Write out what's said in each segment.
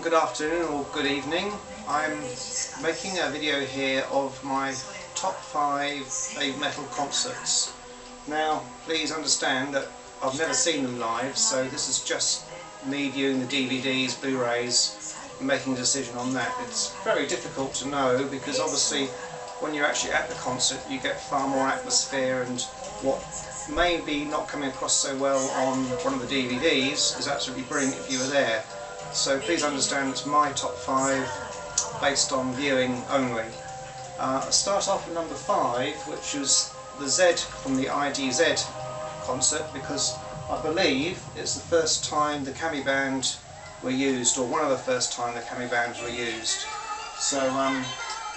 morning, good afternoon or good evening. I'm making a video here of my top 5 BabyMetal concerts. Now please understand that I've never seen them live, so this is just me viewing the DVDs, Blu-rays and making a decision on that. It's very difficult to know because obviously when you're actually at the concert you get far more atmosphere, and what may be not coming across so well on one of the DVDs is absolutely brilliant if you were there. So please understand it's my top 5 based on viewing only. I'll start off with number 5, which was the Z from the IDZ concert, because I believe it's the first time the Cami Band were used, or one of the first time the Cami Bands were used. So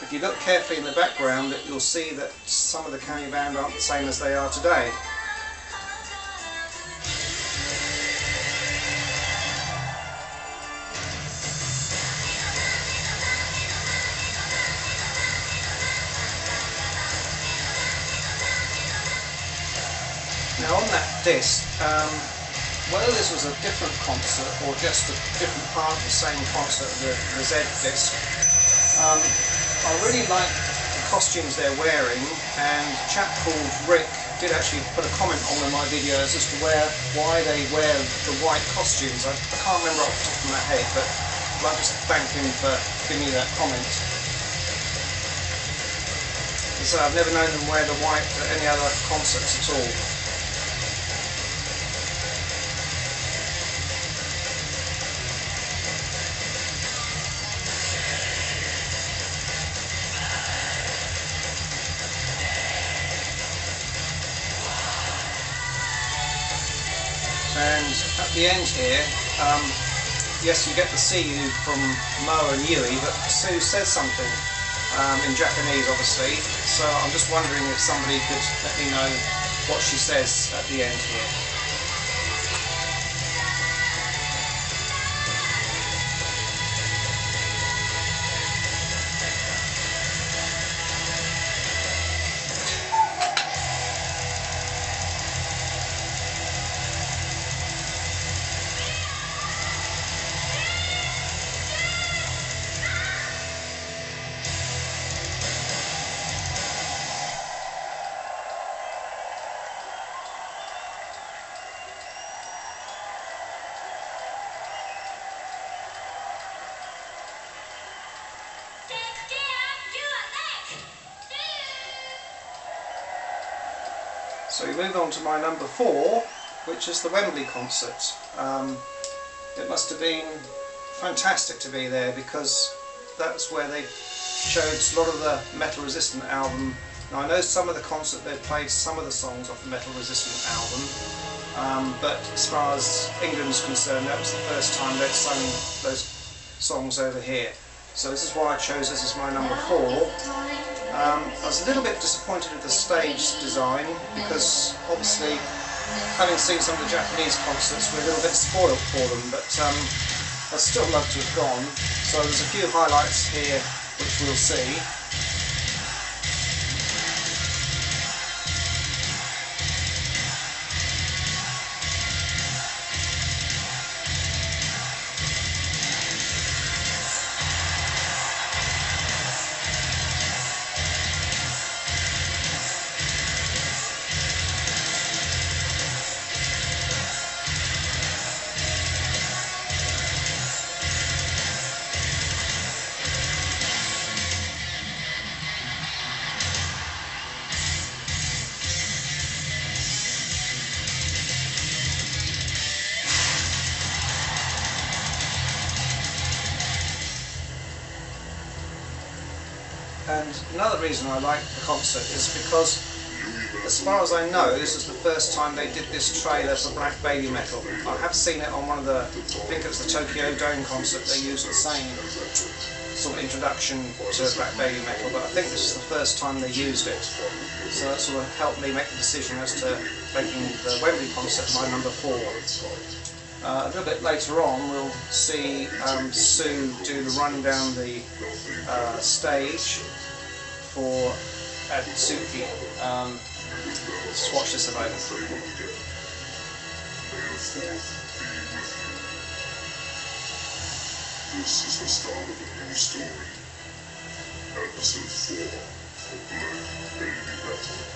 if you look carefully in the background, you'll see that some of the Cami Band aren't the same as they are today. Now on that disc, whether this was a different concert or just a different part of the same concert, the Z disc, I really like the costumes they're wearing, and a chap called Rick did actually put a comment on one of my videos as to why they wear the white costumes. I can't remember off the top of my head, but I'd like to thank him for giving me that comment. So I've never known them wear the white at any other concerts at all. And at the end here, yes, you get to see you from Mo and Yui, but Sue says something in Japanese, obviously. So I'm just wondering if somebody could let me know what she says at the end here. So we move on to my number 4, which is the Wembley concert. It must have been fantastic to be there, because that's where they showed a lot of the Metal Resistant album. Now I know some of the concert they played some of the songs off the Metal Resistant album, but as far as England's concerned, that was the first time they'd sung those songs over here. So this is why I chose this as my number 4. I was a little bit disappointed with the stage design, because obviously having seen some of the Japanese concerts we're a little bit spoiled for them, but I'd still love to have gone. So there's a few highlights here which we'll see. And another reason I like the concert is because, as far as I know, this is the first time they did this trailer for Black BabyMetal. I have seen it on one of the, I think it was the Tokyo Dome concert, they used the same sort of introduction to Black BabyMetal, but I think this is the first time they used it. So that sort of helped me make the decision as to making the Wembley concert my number 4. A little bit later on we'll see Sue do the run down the stage for Atsuki. Let's watch this a moment. This is the start of a new story. Episode 4 of Black Baby Metal.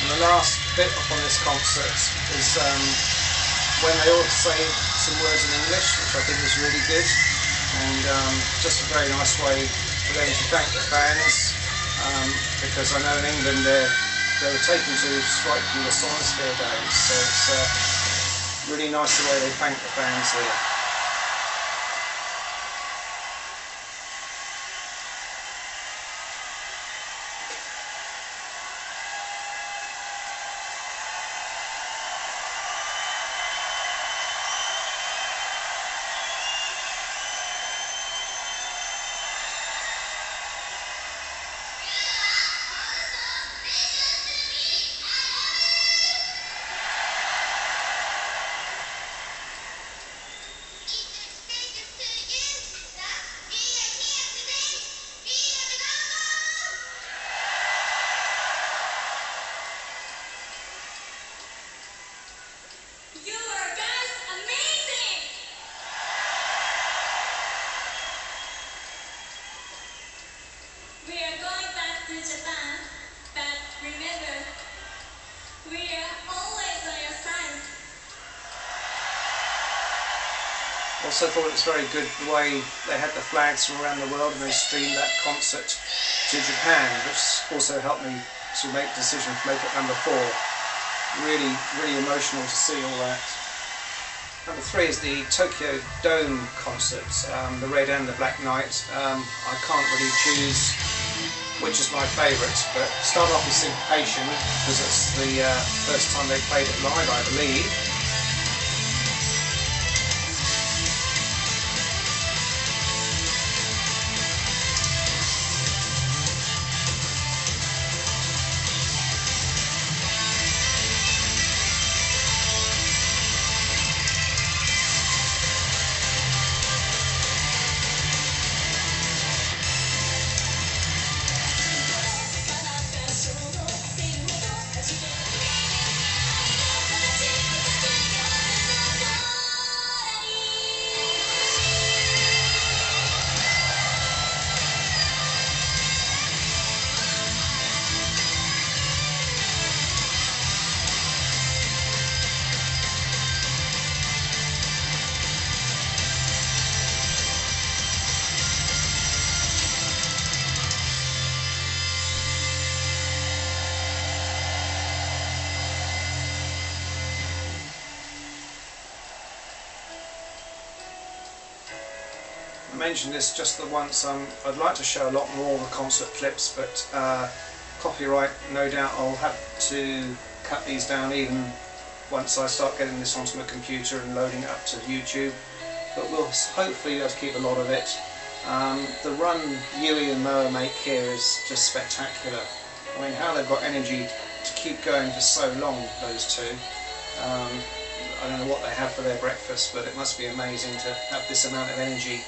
And the last bit on this concert is when they all say some words in English, which I think is really good, and just a very nice way for them to thank the fans, because I know in England they were taken to striking the Sonosphere days, so it's really nice the way they thank the fans here. Japan, but remember, we are always on your side. Also thought it was very good the way they had the flags from around the world and they streamed that concert to Japan, which also helped me to make the decision to make it number 4. Really, really emotional to see all that. Number 3 is the Tokyo Dome concert, the Red and the Black Knight. I can't really choose which is my favourite, but start off with Syncopation because it's the first time they played it live, I believe. I mentioned this just the once. I'd like to show a lot more of the concert clips, but copyright, no doubt I'll have to cut these down even once I start getting this onto my computer and loading it up to YouTube. But we'll hopefully be able to keep a lot of it. The run Yui and Moa make here is just spectacular. I mean, how they've got energy to keep going for so long, those two. I don't know what they have for their breakfast, but it must be amazing to have this amount of energy.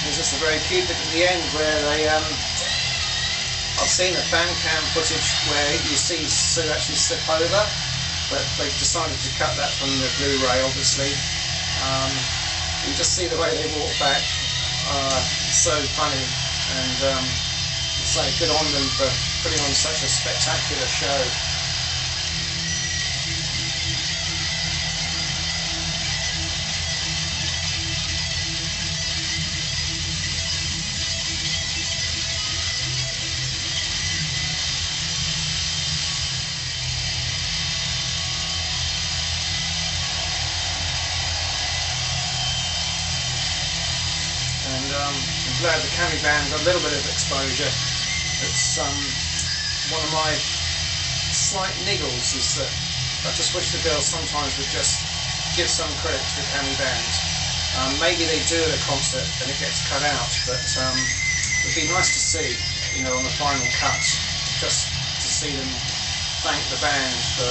There's just a very cute bit at the end where they, I've seen the fan cam footage where you see Sue actually slip over, but they've decided to cut that from the Blu-ray obviously. You just see the way they walk back, so funny, and so good on them for putting on such a spectacular show. And I'm glad the Cami band got a little bit of exposure. It's one of my slight niggles is that I just wish the girls sometimes would just give some credit to the Cami band. Maybe they do at a concert and it gets cut out, but it would be nice to see, you know, on the final cut, just to see them thank the band for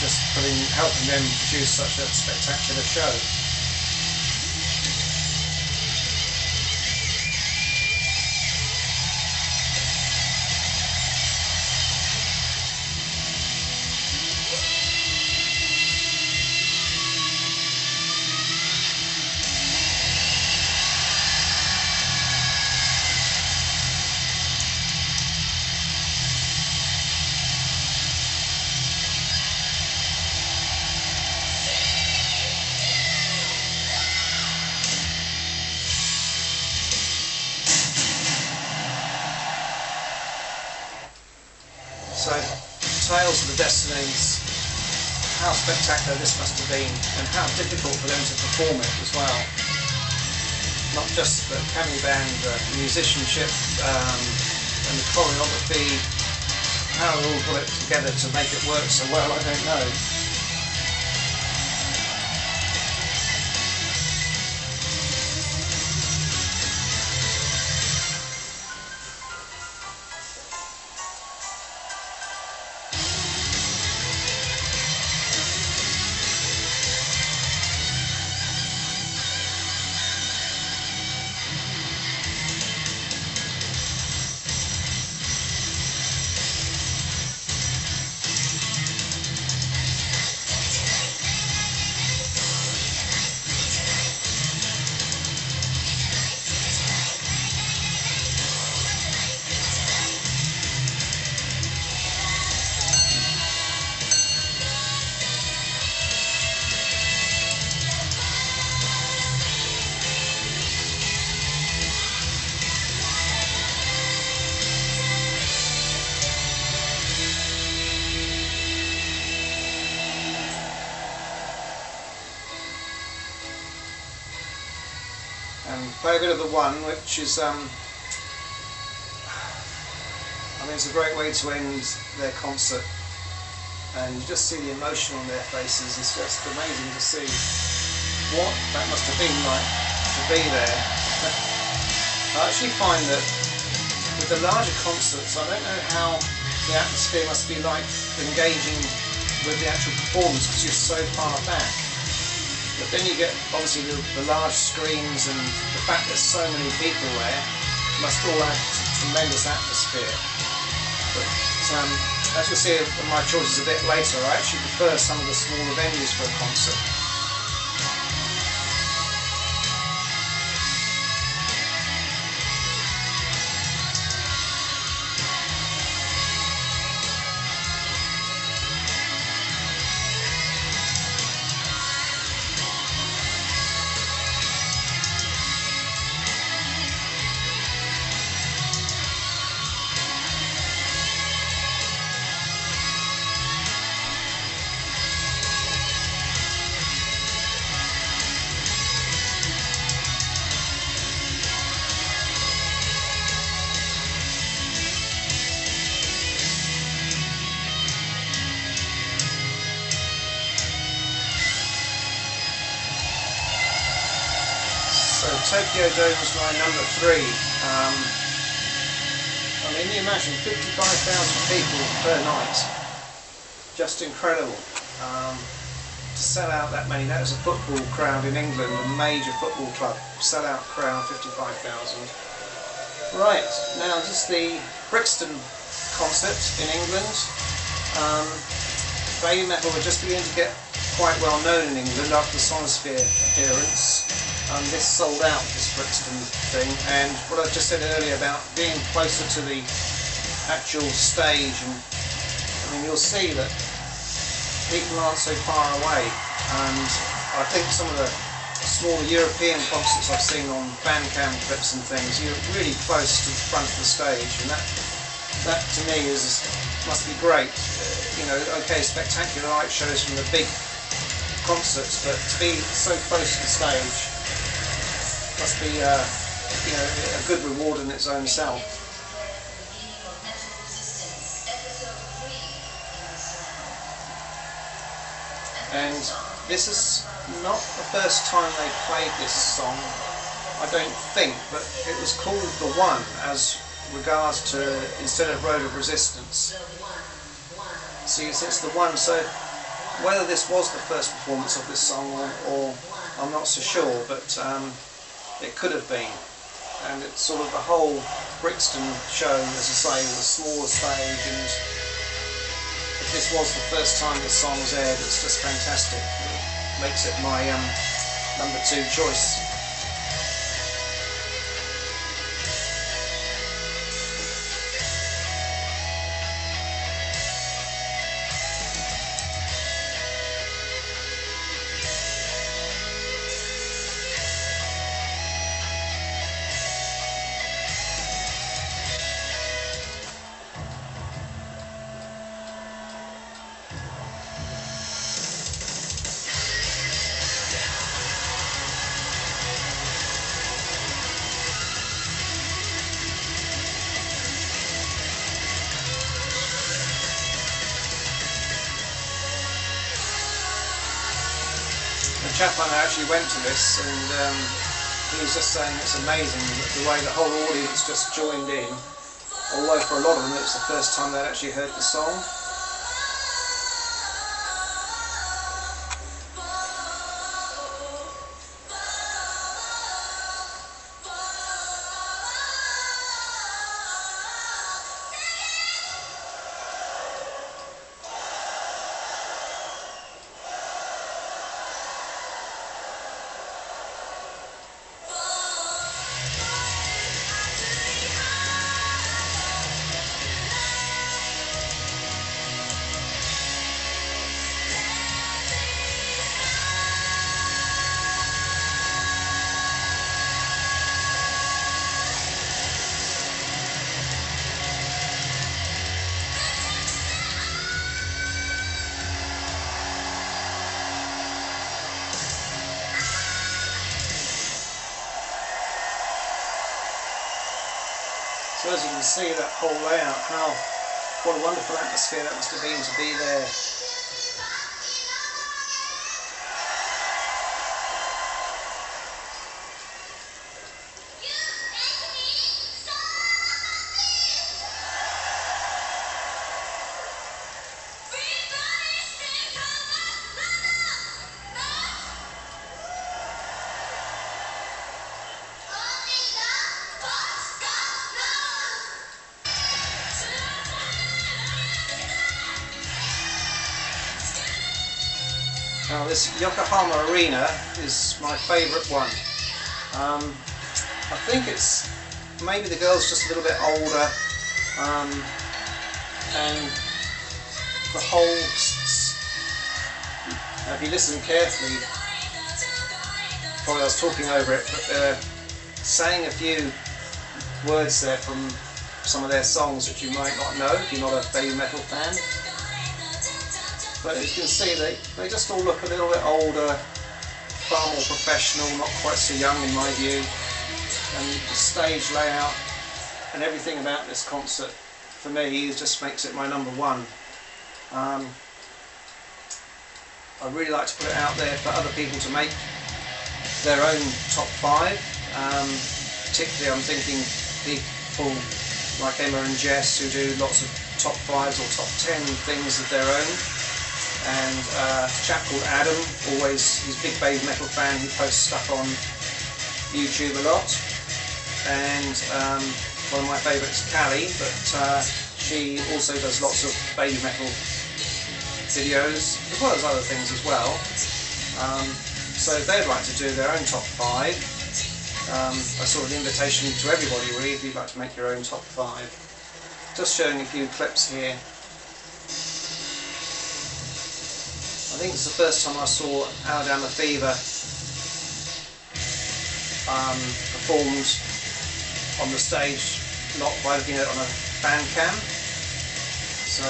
just helping them produce such a spectacular show. So, Tales of the Destinies, how spectacular this must have been, and how difficult for them to perform it as well. Not just the Cami band, the musicianship, and the choreography, how they all put it together to make it work so well, I don't know. And play a bit of the one, which is, I mean, it's a great way to end their concert, and you just see the emotion on their faces. It's just amazing to see what that must have been like to be there. I actually find that with the larger concerts, I don't know how the atmosphere must be like engaging with the actual performance because you're so far back. But then you get obviously the large screens, and the fact that so many people there must all add to tremendous atmosphere. But as you'll see in my choices a bit later, I actually prefer some of the smaller venues for a concert. So Tokyo Dome was my number 3. I mean, you imagine 55,000 people per night. Just incredible. to sell out that many. That was a football crowd in England, a major football club, sell-out crowd, 55,000. Right, now this is the Brixton concert in England. BabyMetal were just beginning to get quite well known in England after the Sonosphere appearance. This sold out, this Brixton thing, and what I just said earlier about being closer to the actual stage, and I mean, you'll see that people aren't so far away, and I think some of the smaller European concerts I've seen on Bandcamp clips and things, you're really close to the front of the stage, and that to me must be great. You know, okay, spectacular light shows from the big concerts, but to be so close to the stage must be you know, a good reward in its own self. And this is not the first time they played this song, I don't think, but it was called The One as regards to, instead of Road of Resistance. See, it's The One, so whether this was the first performance of this song or I'm not so sure, but it could have been. And it's sort of the whole Brixton show, as I say, was a smaller stage, and if this was the first time this song's aired, it's just fantastic. It makes it my number 2 choice. The chap I know actually went to this, and he was just saying it's amazing the way the whole audience just joined in, although for a lot of them it's the first time they'd actually heard the song. So as you can see, that whole layout, what a wonderful atmosphere that must have been to be there. Now this Yokohama Arena is my favourite one. I think it's maybe the girl's just a little bit older, and the whole, if you listen carefully, probably I was talking over it, but they're saying a few words there from some of their songs that you might not know if you're not a BabyMetal fan. But as you can see, they just all look a little bit older, far more professional, not quite so young in my view. And the stage layout and everything about this concert, for me, just makes it my number 1. I really like to put it out there for other people to make their own top 5. Particularly I'm thinking people like Emma and Jess who do lots of top 5s or top 10 things of their own. and a chap called Adam, he's a big BabyMetal fan, he posts stuff on YouTube a lot, and one of my favourites is Callie, but she also does lots of BabyMetal videos, as well as other things as well. So if they'd like to do their own top 5, a sort of invitation to everybody really, if you'd like to make your own top 5. Just showing a few clips here. I think it's the first time I saw Alabama Fever performed on the stage, not by looking at it on a fan cam. So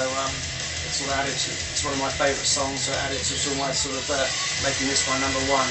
it's sort of added to, it's one of my favourite songs, so added to sort of my sort of making this my number 1.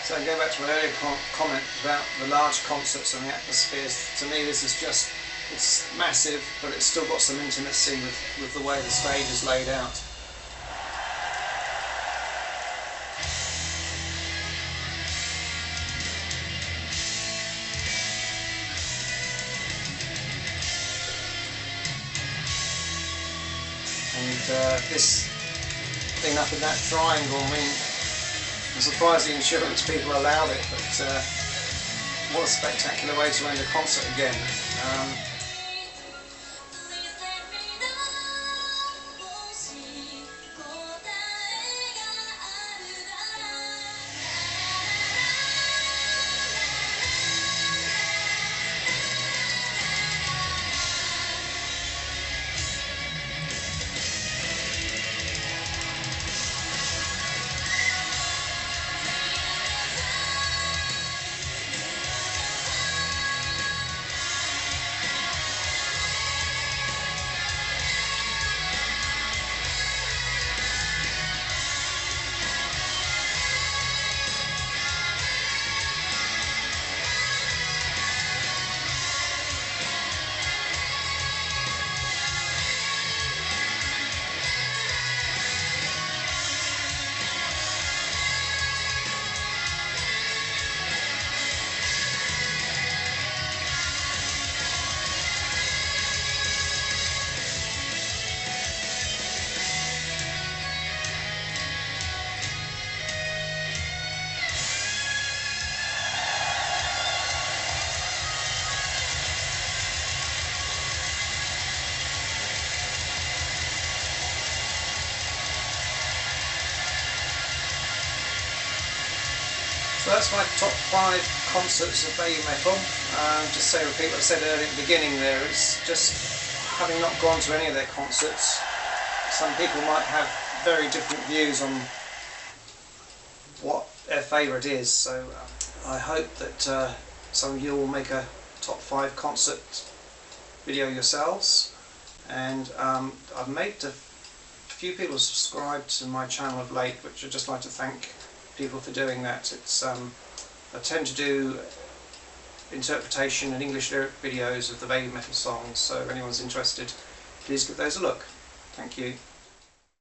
So going back to my earlier comment about the large concerts and the atmospheres, to me this is just, it's massive, but it's still got some intimacy with the way the stage is laid out. And this thing up in that triangle, I mean, I'm surprised the insurance people allowed it, but what a spectacular way to end a concert again. So that's my top 5 concerts of BabyMetal. Just to repeat what I said earlier at the beginning there, it's just, having not gone to any of their concerts, some people might have very different views on what their favourite is, so I hope that some of you will make a top 5 concert video yourselves. And I've made a few people subscribe to my channel of late, which I'd just like to thank people for doing that. It's I tend to do interpretation and English lyric videos of the BabyMetal songs, so if anyone's interested, please give those a look. Thank you.